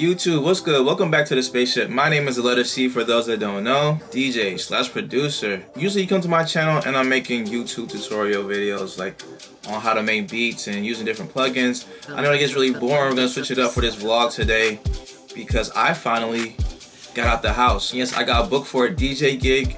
YouTube, what's good? Welcome back to the spaceship. My name is the letter C for those that don't know. DJ / producer. Usually you come to my channel and I'm making YouTube tutorial videos like on how to make beats and using different plugins. I know it gets really boring. We're gonna switch it up for this vlog today because I finally got out the house. Yes, I got booked for a DJ gig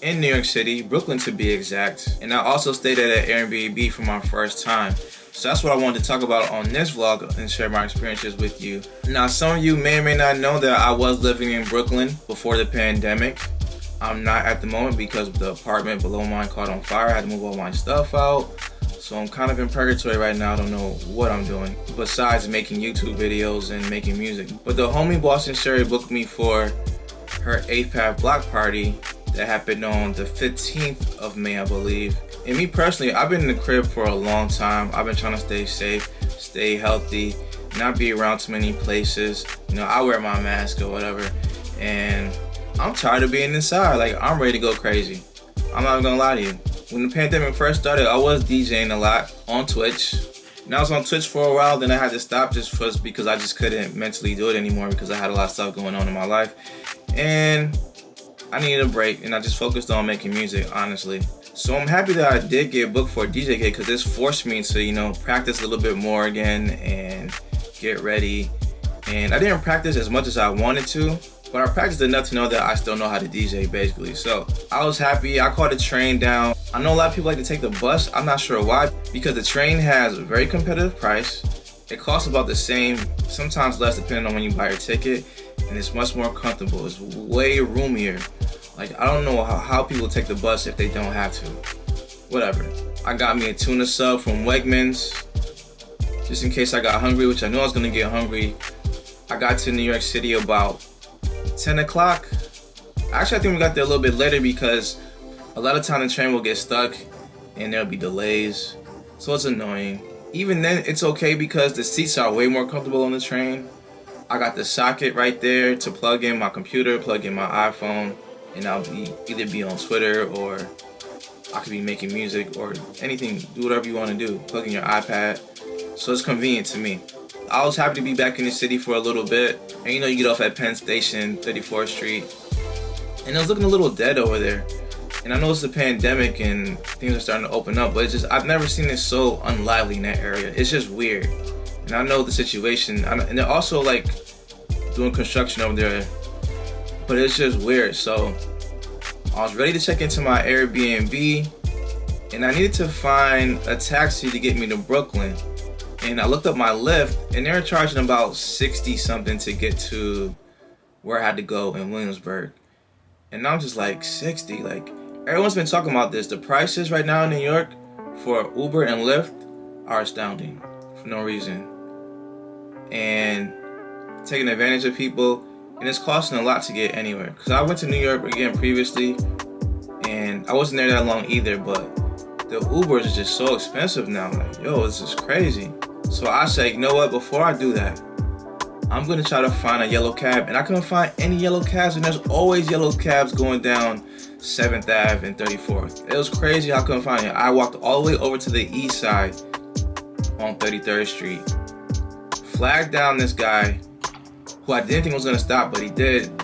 in New York City, Brooklyn to be exact. And I also stayed at an Airbnb for my first time. So that's what I wanted to talk about on this vlog and share my experiences with you. Now, some of you may or may not know that I was living in Brooklyn before the pandemic. I'm not at the moment because the apartment below mine caught on fire. I had to move all my stuff out. So I'm kind of in purgatory right now. I don't know what I'm doing besides making YouTube videos and making music. But the homie Boston Sherry booked me for her 8th Path block party that happened on the 15th of May, I believe. And me personally, I've been in the crib for a long time. I've been trying to stay safe, stay healthy, not be around too many places. You know, I wear my mask or whatever. And I'm tired of being inside. Like, I'm ready to go crazy. I'm not gonna lie to you. When the pandemic first started, I was DJing a lot on Twitch. And I was on Twitch for a while, then I had to stop just because I just couldn't mentally do it anymore because I had a lot of stuff going on in my life. And I needed a break, and I just focused on making music, honestly. So I'm happy that I did get booked for a DJ gig because this forced me to, you know, practice a little bit more again and get ready. And I didn't practice as much as I wanted to, but I practiced enough to know that I still know how to DJ, basically. So I was happy. I caught a train down. I know a lot of people like to take the bus. I'm not sure why, because the train has a very competitive price. It costs about the same, sometimes less depending on when you buy your ticket, and it's much more comfortable. It's way roomier. Like, I don't know how people take the bus if they don't have to. Whatever. I got me a tuna sub from Wegmans, just in case I got hungry, which I knew I was gonna get hungry. I got to New York City about 10 o'clock. Actually, I think we got there a little bit later because a lot of time the train will get stuck and there'll be delays. So it's annoying. Even then, it's okay because the seats are way more comfortable on the train. I got the socket right there to plug in my computer, plug in my iPhone, and I'll either be on Twitter or I could be making music or anything. Do whatever you want to do. Plug in your iPad. So it's convenient to me. I was happy to be back in the city for a little bit. And you know, you get off at Penn Station, 34th Street. And it was looking a little dead over there. And I know it's the pandemic and things are starting to open up, but it's just, I've never seen it so unlively in that area. It's just weird. And I know the situation. And they're also like doing construction over there. But it's just weird. So I was ready to check into my Airbnb and I needed to find a taxi to get me to Brooklyn. And I looked up my Lyft and they were charging about 60 something to get to where I had to go in Williamsburg. And I'm just like, 60? Like, everyone's been talking about this. The prices right now in New York for Uber and Lyft are astounding for no reason. And taking advantage of people. And it's costing a lot to get anywhere. Because I went to New York again previously, and I wasn't there that long either, but the Ubers are just so expensive now. I'm like, yo, this is crazy. So I said, you know what, before I do that, I'm going to try to find a yellow cab. And I couldn't find any yellow cabs, and there's always yellow cabs going down 7th Ave and 34th. It was crazy how I couldn't find it. I walked all the way over to the east side on 33rd Street, flagged down this guy, who I didn't think was gonna stop, but he did.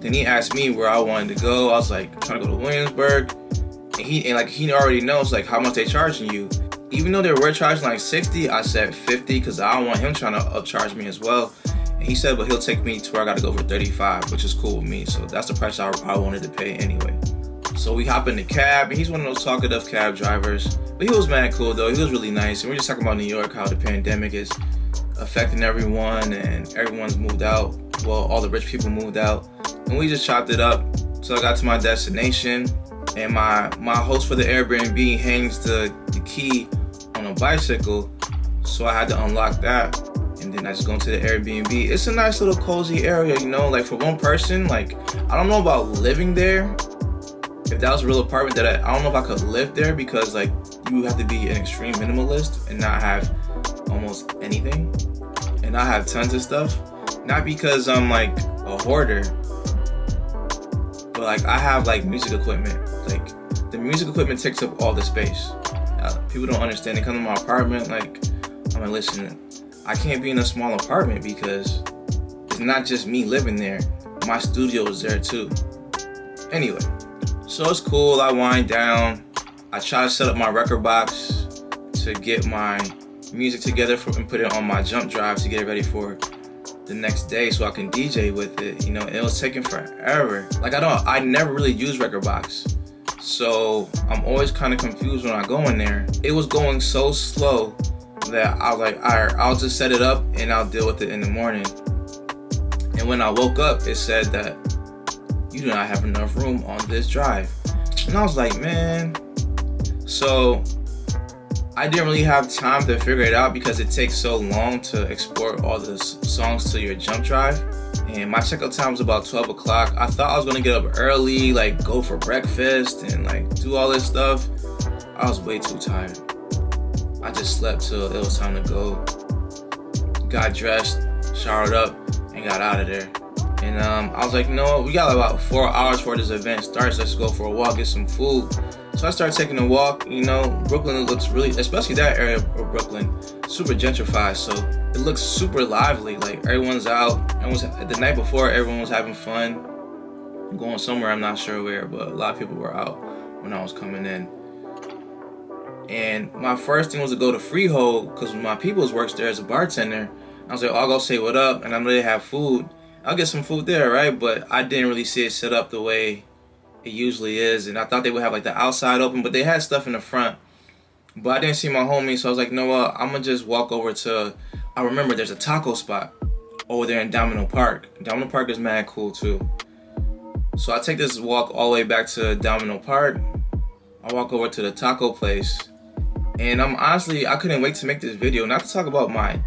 Then he asked me where I wanted to go. I was like, I'm trying to go to Williamsburg. And he already knows like how much they charging you. Even though they were charging like 60, I said 50 because I don't want him trying to upcharge me as well. And he said, but he'll take me to where I gotta go for 35, which is cool with me. So that's the price I wanted to pay anyway. So we hop in the cab, and he's one of those talkative cab drivers. But he was mad cool though. He was really nice. And we're just talking about New York, how the pandemic is affecting everyone and everyone's moved out. Well, all the rich people moved out, and we just chopped it up. So I got to my destination, and my host for the Airbnb hangs the key on a bicycle, so I had to unlock that, and then I just go into the Airbnb. It's a nice little cozy area, you know, like for one person. Like, I don't know about living there. If that was a real apartment, that I don't know if I could live there because like you have to be an extreme minimalist and not have almost anything. And I have tons of stuff, not because I'm like a hoarder, but like I have like music equipment. Like the music equipment takes up all the space. People don't understand. They come to my apartment, like I'm like, listen, I can't be in a small apartment because there's not just me living there. My studio is there too. Anyway, so it's cool. I wind down. I try to set up my record box to get my music together and put it on my jump drive to get it ready for the next day so I can DJ with it. You know, it was taking forever. Like I never really use record box. So I'm always kind of confused when I go in there. It was going so slow that I was like, alright, I'll just set it up and I'll deal with it in the morning. And when I woke up, it said that you do not have enough room on this drive. And I was like, man. So I didn't really have time to figure it out because it takes so long to export all the songs to your jump drive. And my checkout time was about 12 o'clock. I thought I was gonna get up early, like go for breakfast and like do all this stuff. I was way too tired. I just slept till it was time to go. Got dressed, showered up, and got out of there. And I was like, you know what? We got about 4 hours before this event starts. Let's go for a walk, get some food. So I started taking a walk. You know, Brooklyn looks really, especially that area of Brooklyn, super gentrified. So it looks super lively. Like everyone's out. The night before, everyone was having fun. Going somewhere, I'm not sure where, but a lot of people were out when I was coming in. And my first thing was to go to Freehold because my people's works there as a bartender. I was like, oh, I'll go say what up, and I know they have food. I'll get some food there, right? But I didn't really see it set up the way it usually is, and I thought they would have like the outside open, but they had stuff in the front. But I didn't see my homie, so I was like, you know what? I'm gonna just walk over to. I remember there's a taco spot over there in Domino Park. Domino Park is mad cool too. So I take this walk all the way back to Domino Park. I walk over to the taco place, and I couldn't wait to make this video, not to talk about my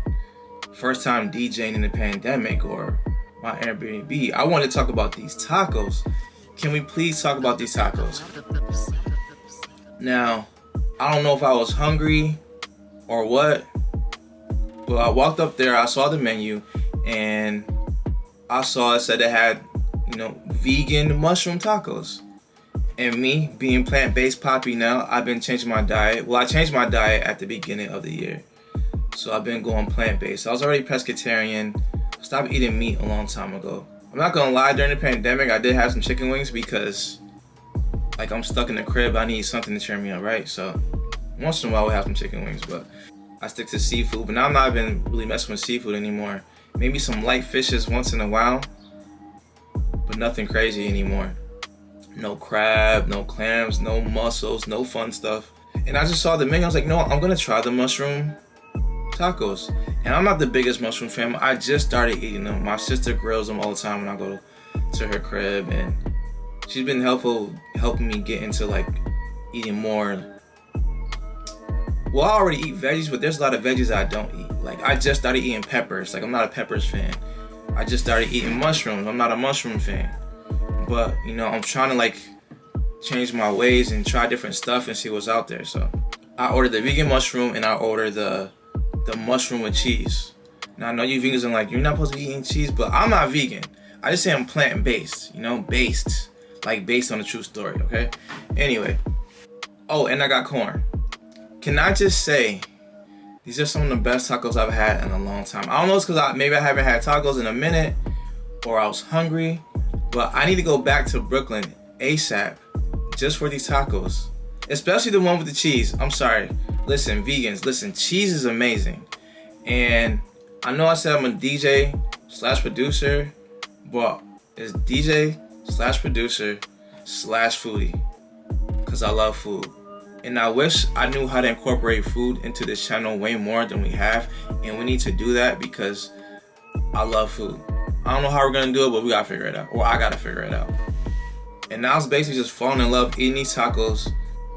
first time DJing in the pandemic or my Airbnb. I want to talk about these tacos. Can we please talk about these tacos? Now, I don't know if I was hungry or what, but I walked up there, I saw the menu, and I saw it said it had, you know, vegan mushroom tacos. And me, being plant-based poppy now, I've been changing my diet. Well, I changed my diet at the beginning of the year. So I've been going plant-based. I was already pescatarian. I stopped eating meat a long time ago. I'm not gonna lie, during the pandemic, I did have some chicken wings because, like, I'm stuck in the crib. I need something to cheer me up, right? So once in a while, we'll have some chicken wings, but I stick to seafood. But now I'm not even really messing with seafood anymore. Maybe some light fishes once in a while, but nothing crazy anymore. No crab, no clams, no mussels, no fun stuff. And I just saw the menu. I was like, no, I'm gonna try the mushroom tacos. And I'm not the biggest mushroom fan. I just started eating them. My sister grills them all the time when I go to her crib, and she's been helping me get into like eating more. Well, I already eat veggies, but there's a lot of veggies I don't eat. Like I just started eating peppers. Like I'm not a peppers fan. I just started eating mushrooms. I'm not a mushroom fan. But you know, I'm trying to like change my ways and try different stuff and see what's out there. So I ordered the vegan mushroom and I ordered the mushroom with cheese. Now I know you vegans are like, you're not supposed to be eating cheese, but I'm not vegan. I just say I'm plant-based, you know, based on a true story, okay? Anyway. Oh, and I got corn. Can I just say, these are some of the best tacos I've had in a long time. I don't know, it's because maybe I haven't had tacos in a minute, or I was hungry, but I need to go back to Brooklyn ASAP just for these tacos. Especially the one with the cheese. I'm sorry. Listen, vegans, listen, cheese is amazing. And I know I said I'm a DJ/producer, but it's DJ/producer/foodie. Because I love food. And I wish I knew how to incorporate food into this channel way more than we have. And we need to do that because I love food. I don't know how we're going to do it, but we got to figure it out. Or I got to figure it out. And now it's basically just falling in love eating these tacos,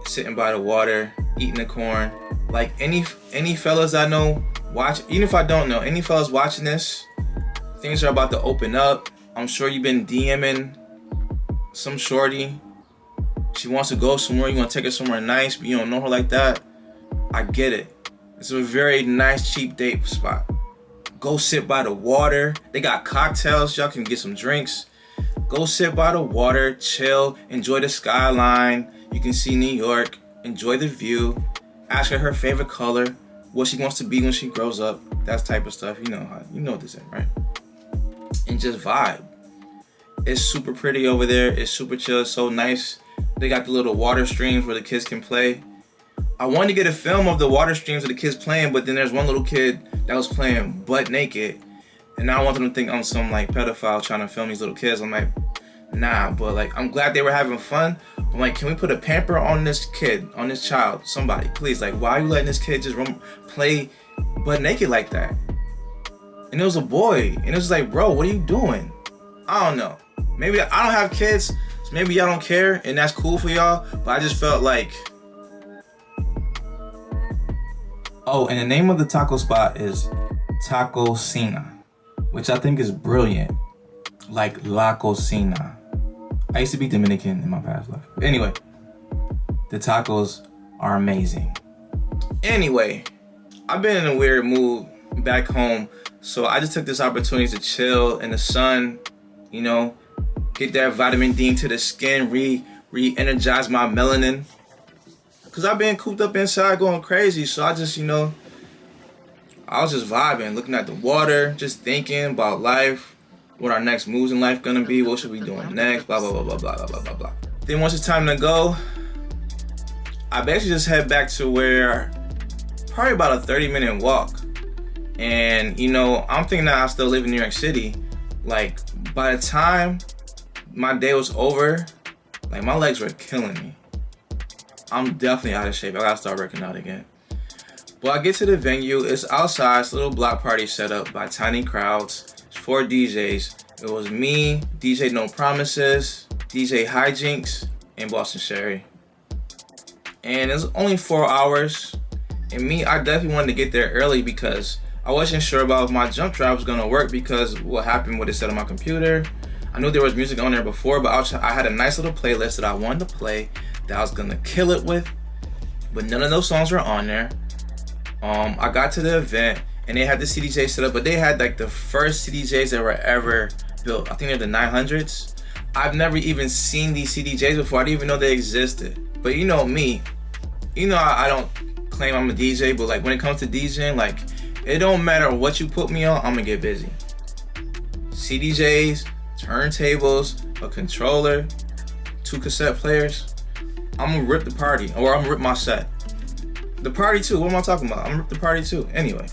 sitting by the water, eating the corn. Like any fellas I know watch, even if I don't know, any fellas watching this, things are about to open up. I'm sure you've been DMing some shorty. She wants to go somewhere, you want to take her somewhere nice, but you don't know her like that. I get it. It's a very nice, cheap date spot. Go sit by the water. They got cocktails, y'all can get some drinks. Go sit by the water, chill, enjoy the skyline. You can see New York, enjoy the view. Ask her favorite color, what she wants to be when she grows up, that type of stuff. You know what this is, right? and just vibe. It's super pretty over there. It's super chill. It's so nice. They got the little water streams where the kids can play. I wanted to get a film of the water streams of the kids playing, but then there's one little kid that was playing butt naked. And I want them to think I'm some like pedophile trying to film these little kids. I'm like, nah, but like, I'm glad they were having fun. I'm like, can we put a pamper on this kid, on this child? Somebody, please. Like, why are you letting this kid just play butt naked like that? And it was a boy. And it was like, bro, what are you doing? I don't know. Maybe I don't have kids, so maybe y'all don't care, and that's cool for y'all. But I just felt like... Oh, and the name of the taco spot is Taco Cena, which I think is brilliant. Like La Cocina. I used to be Dominican in my past life. But anyway, the tacos are amazing. Anyway, I've been in a weird mood back home, so I just took this opportunity to chill in the sun, you know, get that vitamin D into the skin, re-energize my melanin. Cause I've been cooped up inside going crazy, so I just, you know, I was just vibing, looking at the water, just thinking about life, what our next moves in life gonna be, what should we be doing next, blah, blah, blah, blah, blah, blah, blah, blah. Then once it's time to go, I basically just head back to where, probably about a 30-minute walk. And, you know, I'm thinking that I still live in New York City. Like, by the time my day was over, like, my legs were killing me. I'm definitely out of shape. I gotta start working out again. But I get to the venue. It's outside. It's a little block party set up by tiny crowds. It's 4 DJs. It was me, DJ No Promises, DJ Hijinks, and Boston Sherry. And it's only 4 hours. And me, I definitely wanted to get there early because I wasn't sure about if my jump drive was gonna work because what happened with it set on my computer. I knew there was music on there before, but I had a nice little playlist that I wanted to play that I was gonna kill it with, but none of those songs were on there. I got to the event and they had the CDJ set up, but they had like the first CDJs that were ever built. I think they're the 900s. I've never even seen these CDJs before. I didn't even know they existed. But you know me, you know I don't claim I'm a DJ, but like when it comes to DJing, like it don't matter what you put me on, I'm gonna get busy. CDJs, turntables, a controller, 2 cassette players. I'm gonna rip the party, or I'm gonna rip my set. The party too, what am I talking about? I'm gonna rip the party too, anyway.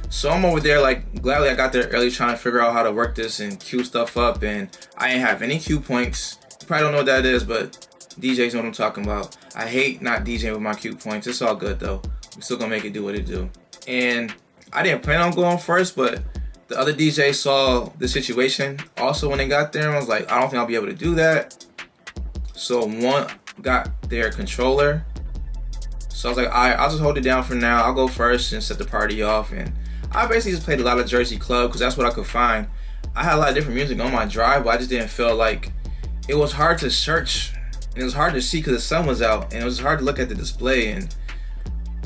So I'm over there, like, gladly I got there early trying to figure out how to work this and queue stuff up, and I ain't have any queue points. You probably don't know what that is, but DJs know what I'm talking about. I hate not DJing with my queue points. It's all good though. We're still gonna make it do what it do. And I didn't plan on going first, but the other DJ saw the situation also when they got there and was like, I don't think I'll be able to do that. So one got their controller. So I was like, all right, I'll just hold it down for now. I'll go first and set the party off. And I basically just played a lot of Jersey Club because that's what I could find. I had a lot of different music on my drive, but I just didn't feel like it was hard to search. And it was hard to see because the sun was out. And it was hard to look at the display. And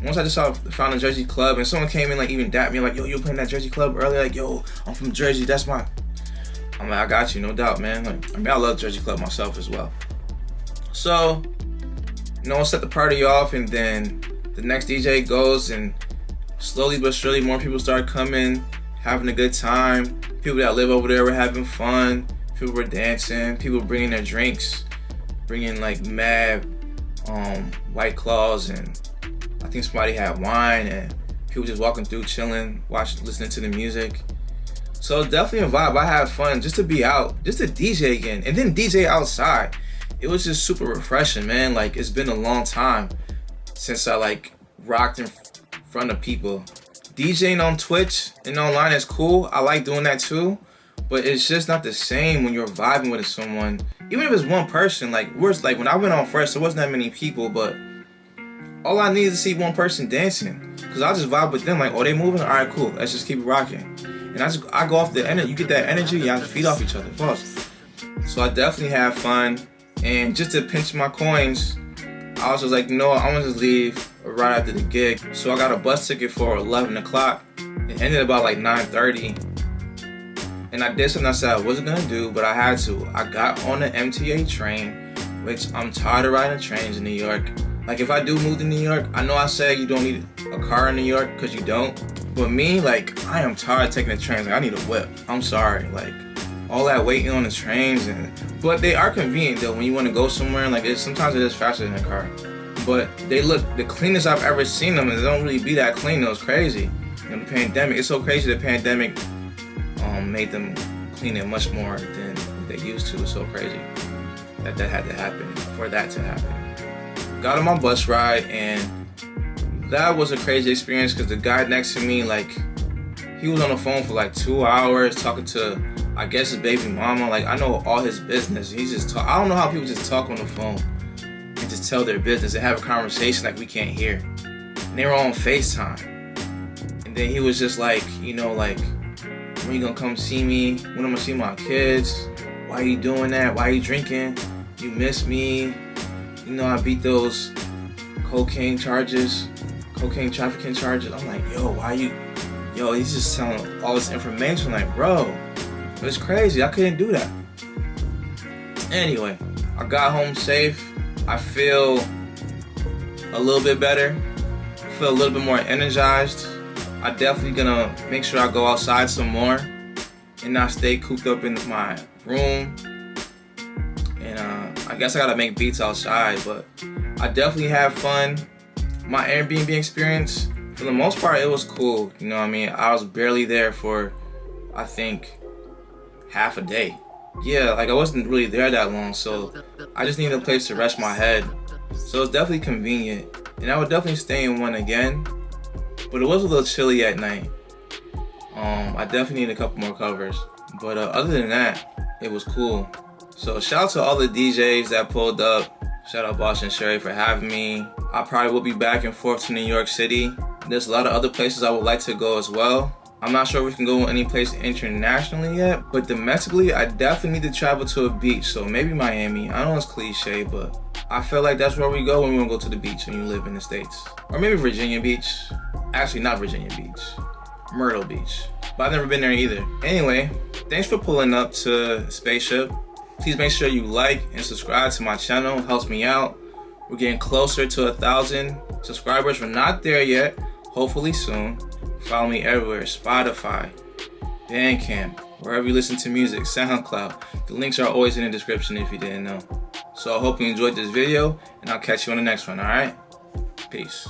once I just found a Jersey Club and someone came in, like even dapped me, like, yo, you playing that Jersey Club earlier? Like, yo, I'm from Jersey. That's my... I'm like, I got you, no doubt, man. Like, I mean, I love Jersey Club myself as well. So, you know, I'll set the party off, and then the next DJ goes, and slowly but surely more people start coming, having a good time. People that live over there were having fun. People were dancing. People bringing their drinks, bringing like mad White Claws, and I think somebody had wine, and people just walking through, chilling, listening to the music. So definitely a vibe. I had fun just to be out, just to DJ again, and then DJ outside. It was just super refreshing, man. Like, it's been a long time since I like rocked in front of people. DJing on Twitch and online is cool. I like doing that too, but it's just not the same when you're vibing with someone. Even if it's one person, like when I went on first, there wasn't that many people, but all I need is to see one person dancing, cause I just vibe with them. Like, oh, they moving? All right, cool. Let's just keep it rocking. And I go off the energy. You get that energy, you have to feed off each other. Pause. So I definitely have fun. And just to pinch my coins, I was just like, you know what, I'm gonna just leave right after the gig. So I got a bus ticket for 11 o'clock. It ended about like 9:30. And I did something I said I wasn't gonna do, but I had to. I got on the MTA train, which I'm tired of riding trains in New York. Like, if I do move to New York, I know I said you don't need a car in New York, because you don't. But me, like, I am tired of taking the trains. Like, I need a whip. I'm sorry. Like, all that waiting on the trains, but they are convenient though when you want to go somewhere. Like, sometimes it is faster than a car. But they look the cleanest I've ever seen them, and they don't really be that clean though. It's crazy. You know, the pandemic, it's so crazy the pandemic made them clean it much more than they used to. It's so crazy that had to happen, for that to happen. Got on my bus ride, and that was a crazy experience because the guy next to me, like, he was on the phone for like 2 hours talking to, I guess, his baby mama. Like, I know all his business. He's just I don't know how people just talk on the phone and just tell their business and have a conversation like we can't hear. And they were on FaceTime. And then he was just like, you know, like, when you gonna come see me? When I'm gonna see my kids? Why are you doing that? Why are you drinking? You miss me? You know, I beat those cocaine trafficking charges. I'm like, yo, he's just telling all this information. Like, bro, it's crazy. I couldn't do that. Anyway, I got home safe. I feel a little bit better. I feel a little bit more energized. I definitely gonna make sure I go outside some more and not stay cooped up in my room. And I guess I gotta make beats outside, but I definitely have fun. My Airbnb experience, for the most part, it was cool. You know what I mean? I was barely there for, I think, half a day. Yeah, like, I wasn't really there that long, so I just needed a place to rest my head. So it's definitely convenient, and I would definitely stay in one again. But it was a little chilly at night. I definitely need a couple more covers. But other than that, it was cool. So shout out to all the DJs that pulled up. Shout out Boss and Sherry for having me. I probably will be back and forth to New York City. There's a lot of other places I would like to go as well. I'm not sure if we can go any place internationally yet, but domestically, I definitely need to travel to a beach. So maybe Miami. I know it's cliche, but I feel like that's where we go when we want to go to the beach when you live in the States. Or maybe Virginia Beach. Actually, not Virginia Beach. Myrtle Beach. But I've never been there either. Anyway, thanks for pulling up to Spaceship. Please make sure you like and subscribe to my channel. It helps me out. We're getting closer to 1,000 subscribers. We're not there yet. Hopefully soon. Follow me everywhere. Spotify, Bandcamp, wherever you listen to music, SoundCloud. The links are always in the description if you didn't know. So I hope you enjoyed this video, and I'll catch you on the next one, alright? Peace.